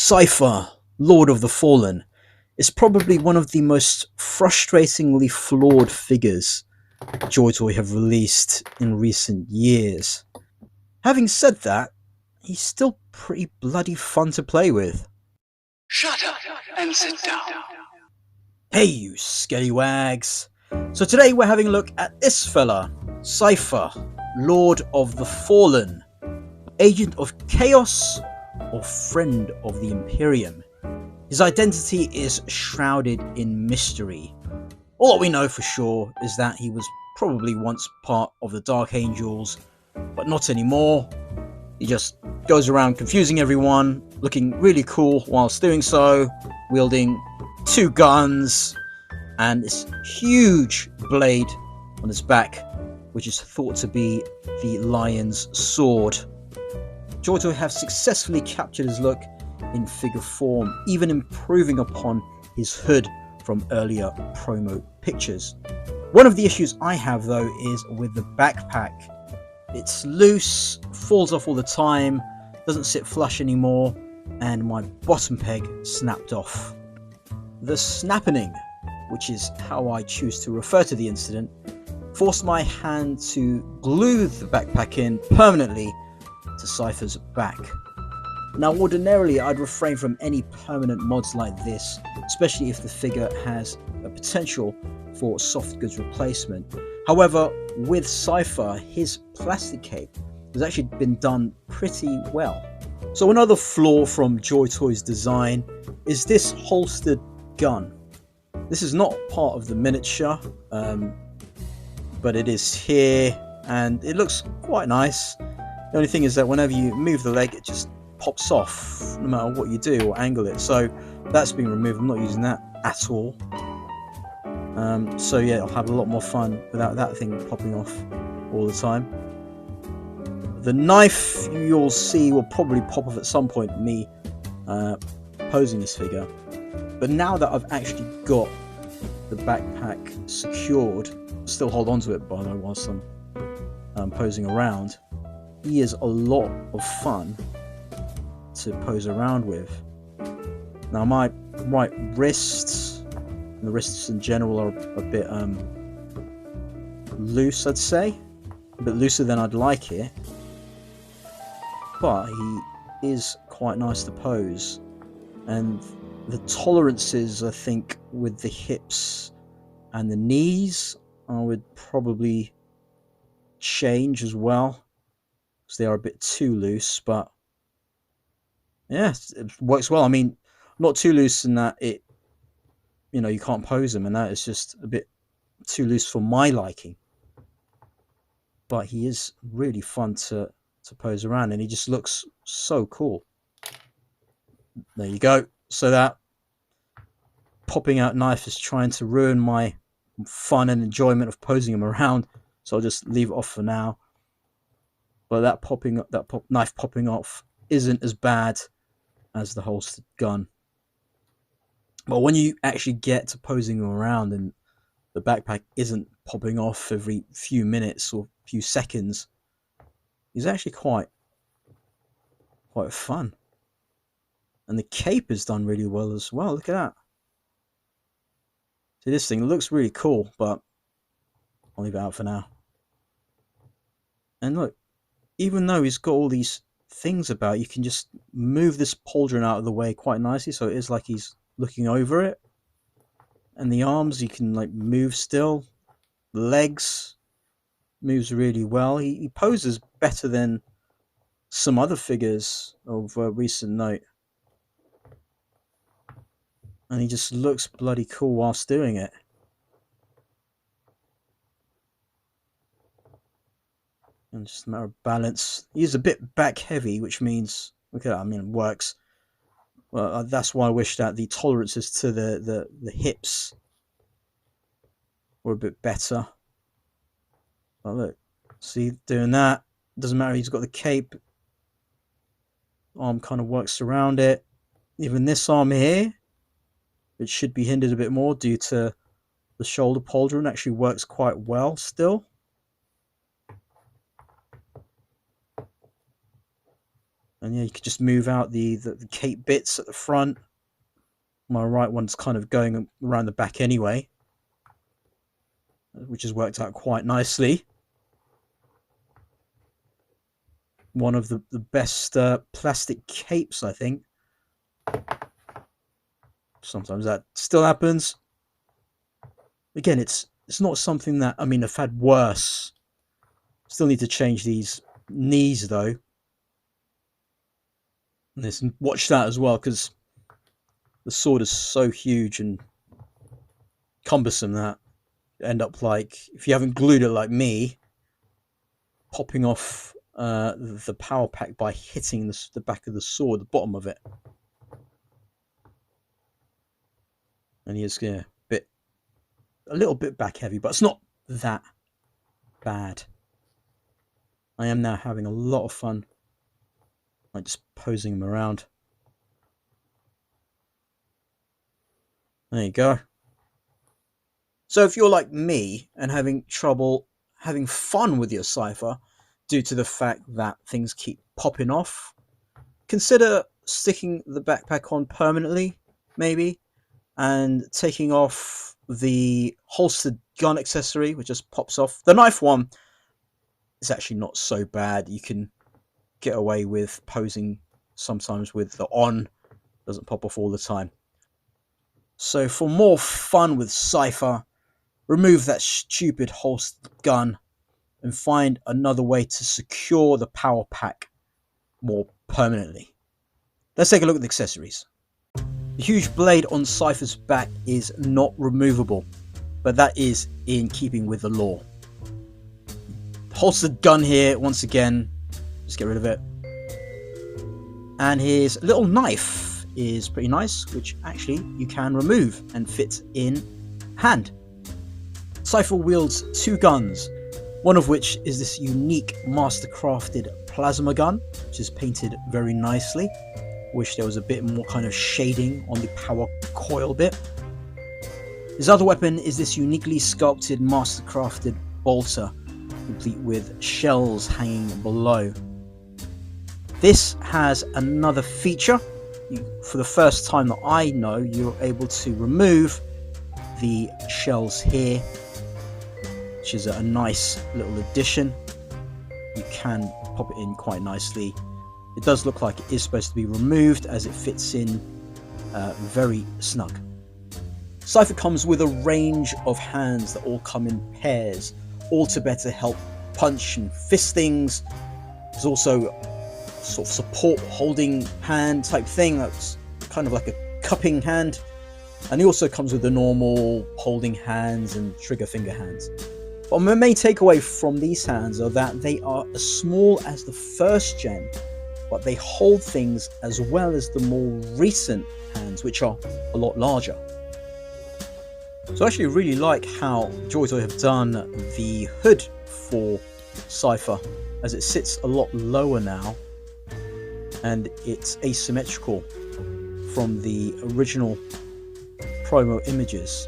Cipher, Lord of the Fallen, is probably one of the most frustratingly flawed figures Joytoy have released in recent years. Having said that, he's still pretty bloody fun to play with. Shut up and sit down. Hey you scallywags! So today we're having a look at this fella, Cipher, Lord of the Fallen, agent of chaos or friend of the Imperium. His identity is shrouded in mystery. All that we know for sure is that he was probably once part of the Dark Angels, but not anymore. He just goes around confusing everyone, looking really cool whilst doing so, wielding 2 guns and this huge blade on his back, which is thought to be the Lion's Sword. Joytoy have successfully captured his look in figure form, even improving upon his hood from earlier promo pictures. One of the issues I have though is with the backpack. It's loose, falls off all the time, doesn't sit flush anymore, and my bottom peg snapped off. The snapping, which is how I choose to refer to the incident, forced my hand to glue the backpack in permanently to Cipher's back. Now ordinarily I'd refrain from any permanent mods like this, especially if the figure has a potential for soft goods replacement. However, with Cipher, his plastic cape has actually been done pretty well. So another flaw from Joytoy's design is this holstered gun. This is not part of the miniature, but it is here and it looks quite nice. The only thing is that whenever you move the leg, it just pops off no matter what you do or angle it. So that's been removed. I'm not using that at all. So yeah, I'll have a lot more fun without that thing popping off all the time. The knife you'll see will probably pop off at some point, me posing this figure. But now that I've actually got the backpack secured, still hold on to it by the way whilst I'm posing around, he is a lot of fun to pose around with. Now my right wrists, and the wrists in general, are a bit loose, I'd say. A bit looser than I'd like it. But he is quite nice to pose. And the tolerances, I think, with the hips and the knees, I would probably change as well, because they are a bit too loose. But yeah, it works well. I mean, not too loose in that it, you can't pose them, and that is just a bit too loose for my liking. But he is really fun to pose around, and he just looks so cool. There you go. So that popping out knife is trying to ruin my fun and enjoyment of posing him around, so I'll just leave it off for now. But that knife popping off isn't as bad as the holstered gun. But when you actually get to posing him around and the backpack isn't popping off every few minutes or few seconds, he's actually quite fun. And the cape is done really well as well. Look at that. See, this thing looks really cool, but I'll leave it out for now. And look, even though he's got all these things about, you can just move this pauldron out of the way quite nicely, so it is like he's looking over it. And the arms you can like move still. The legs moves really well. He poses better than some other figures of recent note. And he just looks bloody cool whilst doing it. And just a matter of balance. He's a bit back heavy, which means, look at that, I mean, it works. Well, that's why I wish that the tolerances to the hips were a bit better. But look, see, doing that, doesn't matter, he's got the cape. Arm kind of works around it. Even this arm here, it should be hindered a bit more due to the shoulder pauldron, actually works quite well still. And yeah, you could just move out the cape bits at the front. My right one's kind of going around the back anyway, which has worked out quite nicely. One of the best plastic capes, I think. Sometimes that still happens. Again, it's not something that, I mean, I've had worse. Still need to change these knees though. And watch that as well, because the sword is so huge and cumbersome that you end up, like, if you haven't glued it like me, popping off the power pack by hitting the back of the sword, the bottom of it. And he is a little bit back heavy, but it's not that bad. I am now having a lot of fun, like just posing him around. There you go. So if you're like me and having trouble having fun with your Cipher due to the fact that things keep popping off, consider sticking the backpack on permanently, maybe, and taking off the holstered gun accessory, which just pops off. The knife one is actually not so bad. You can get away with posing sometimes with the on. Doesn't pop off all the time. So for more fun with Cipher, remove that stupid holstered gun and find another way to secure the power pack more permanently. Let's take a look at the accessories. The huge blade on Cipher's back is not removable, but that is in keeping with the lore. Holstered gun here, once again, just get rid of it. And his little knife is pretty nice, which actually you can remove and fit in hand. Cipher wields two guns, one of which is this unique master-crafted plasma gun, which is painted very nicely. Wish there was a bit more kind of shading on the power coil bit. His other weapon is this uniquely sculpted master-crafted bolter, complete with shells hanging below. This has another feature. For the first time that I know, you're able to remove the shells here, which is a nice little addition. You can pop it in quite nicely. It does look like it is supposed to be removed, as it fits in very snug. Cipher comes with a range of hands that all come in pairs, all to better help punch and fist things. There's also a sort of support holding hand type thing that's kind of like a cupping hand. And he also comes with the normal holding hands and trigger finger hands. But my main takeaway from these hands are that they are as small as the first gen, but they hold things as well as the more recent hands, which are a lot larger. So I actually really like how Joytoy have done the hood for Cipher, as it sits a lot lower now, and it's asymmetrical from the original promo images.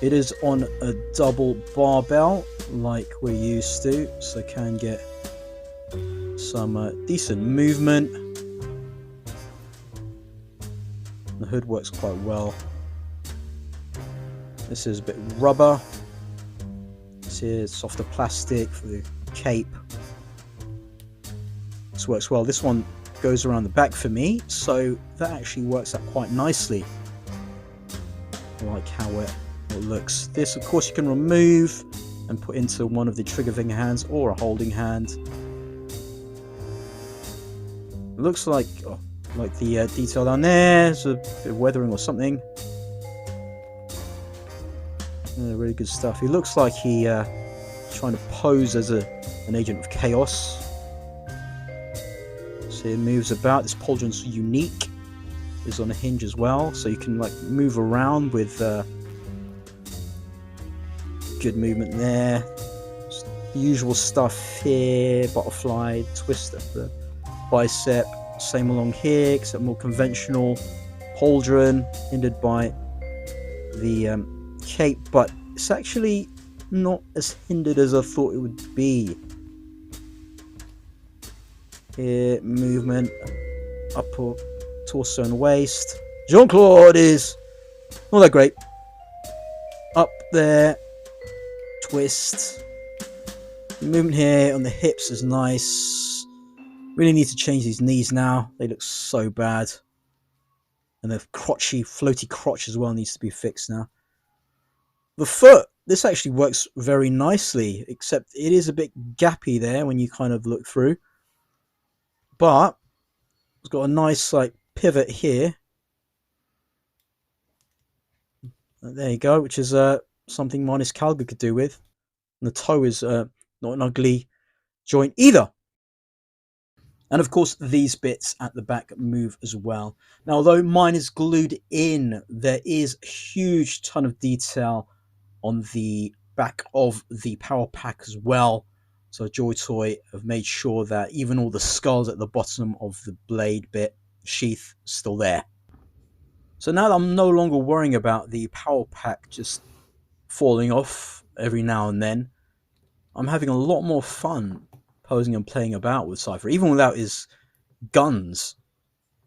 It is on a double barbell like we're used to, so I can get some decent movement. The hood works quite well. This is a bit rubber. This is softer plastic for the cape. This works well. This one goes around the back for me, so that actually works out quite nicely. I like how it looks. This, of course, you can remove and put into one of the trigger finger hands or a holding hand. It looks like the detail down there is a bit of weathering or something. Really good stuff. He looks like he trying to pose as an agent of chaos. So it moves about. This pauldron's unique. Is on a hinge as well, so you can like move around with good movement there. Just the usual stuff here, butterfly, twist of the bicep, same along here, except more conventional. Pauldron hindered by the cape, but it's actually not as hindered as I thought it would be. Here, movement, upper torso and waist. Jean-Claude is not that great. Up there, twist. Movement here on the hips is nice. Really need to change these knees now. They look so bad. And the crotchy, floaty crotch as well needs to be fixed now. The foot, this actually works very nicely, except it is a bit gappy there when you kind of look through. But it's got a nice like pivot here. There you go, which is something minus Calgary could do with. And the toe is not an ugly joint either. And of course, these bits at the back move as well. Now, although mine is glued in, there is a huge ton of detail on the back of the power pack as well. So Joytoy have made sure that even all the skulls at the bottom of the blade bit sheath is still there. So now that I'm no longer worrying about the power pack just falling off every now and then, I'm having a lot more fun posing and playing about with Cipher, even without his guns.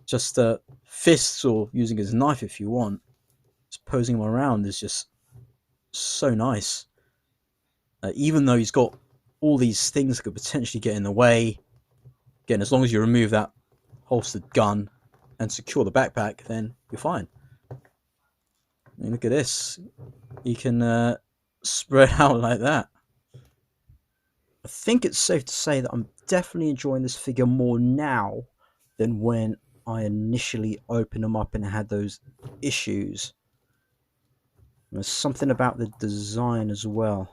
Just fists or using his knife if you want. Just posing him around is just so nice. Even though he's got all these things that could potentially get in the way, again, as long as you remove that holstered gun and secure the backpack, then you're fine. I mean, look at this. You can spread out like that. I think it's safe to say that I'm definitely enjoying this figure more now than when I initially opened them up and had those issues. There's something about the design as well.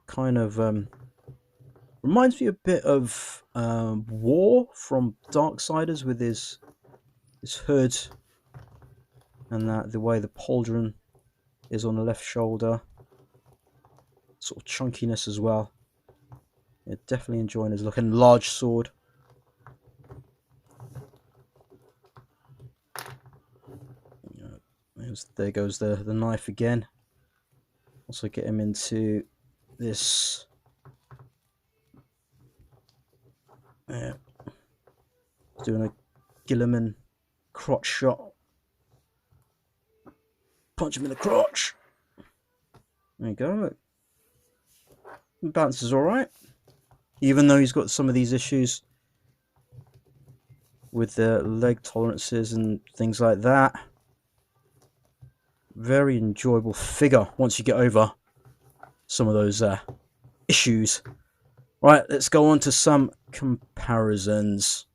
Kind of reminds me a bit of War from Darksiders with his hood and the way the pauldron is on the left shoulder. Sort of chunkiness as well. Yeah, definitely enjoying his look. And large sword. There goes the knife again. Also get him into this. Doing a Gilliman crotch shot. Punch him in the crotch. There you go. Balance is alright. Even though he's got some of these issues with the leg tolerances and things like that. Very enjoyable figure once you get over some of those issues. Right, let's go on to some comparisons.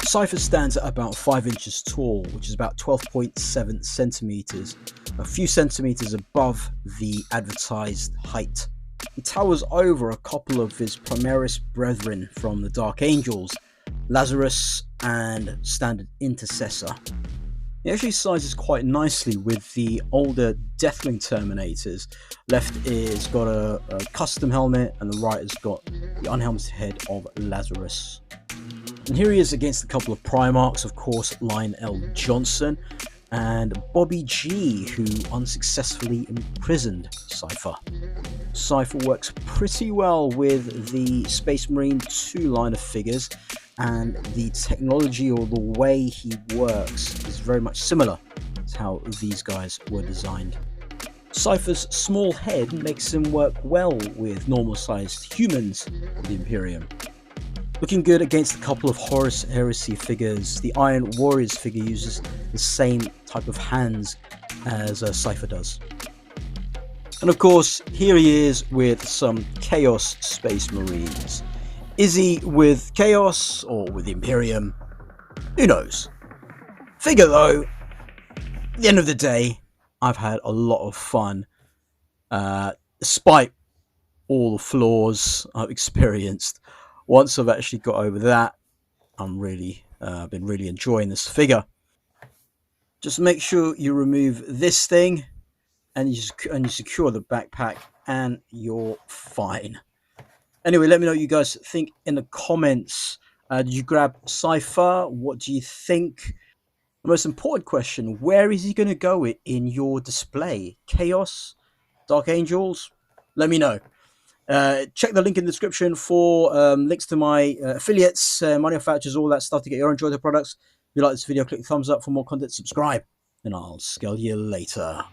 Cipher stands at about 5 inches tall, which is about 12.7 centimeters, a few centimeters above the advertised height. He towers over a couple of his Primaris brethren from the Dark Angels, Lazarus and Standard Intercessor. He actually sizes quite nicely with the older Deathling Terminators. Left is got a custom helmet and the right has got the unhelmeted head of Lazarus. And here he is against a couple of Primarchs, of course, Lionel Johnson and Bobby G, who unsuccessfully imprisoned Cipher. Cipher works pretty well with the Space Marine 2 line of figures, and the technology or the way he works is very much similar to how these guys were designed. Cipher's small head makes him work well with normal-sized humans of the Imperium. Looking good against a couple of Horus Heresy figures. The Iron Warriors figure uses the same type of hands as Cipher does. And of course, here he is with some Chaos Space Marines. Is he with Chaos or with the Imperium? Who knows? Figure though, at the end of the day, I've had a lot of fun. Despite all the flaws I've experienced, once I've actually got over that, I'm really been really enjoying this figure. Just make sure you remove this thing and you secure the backpack and you're fine. Anyway, let me know what you guys think in the comments. Did you grab Cipher? What do you think? The most important question, where is he going to go in your display? Chaos? Dark Angels? Let me know. Check the link in the description for links to my affiliates, money off vouchers, all that stuff to get your own Joytoy products. If you like this video, click the thumbs up for more content, subscribe, and I'll scale you later.